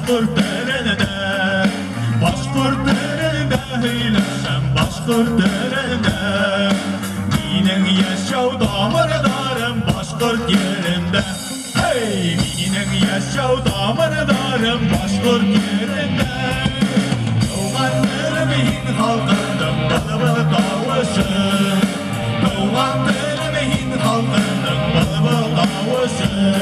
Başkurt derede, Başkurt derede heyleşem Başkurt derede. Minin yaşav damardarım Başkurt yerinde. Hey, minin yaşav damardarım Başkurt yerinde. Doğanlarım hin halkındım bılı bılı davışı. Doğanlarım hin halkındım bılı bılı davışı.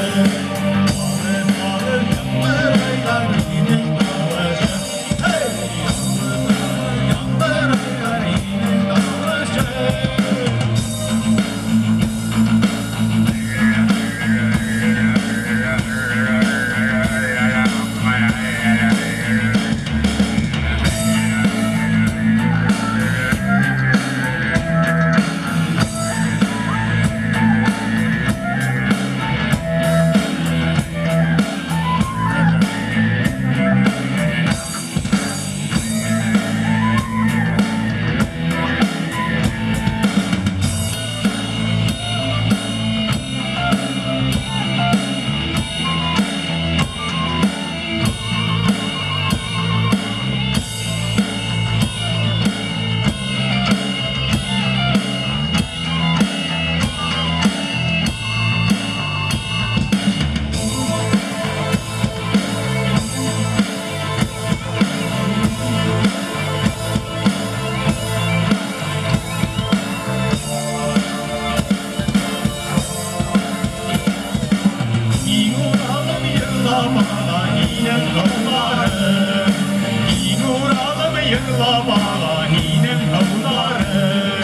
Yırlamağa hinem kavları,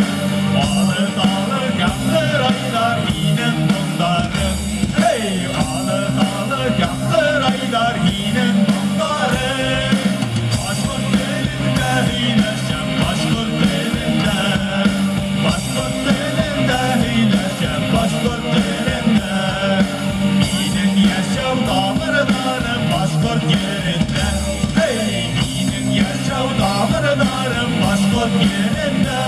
ağlı dağlı yaktır aylar hinem bunları. Hey, ağlı dağlı yaktır aylar hinem bunları. Başkurt elinde heyleşem Başkurt elinde. Başkurt elinde heyleşem Başkurt elinde. Minin yaşav dağlardanım Başkurt yerinde. Hey, minin yaşav dağlardanım Başkurt yerinde.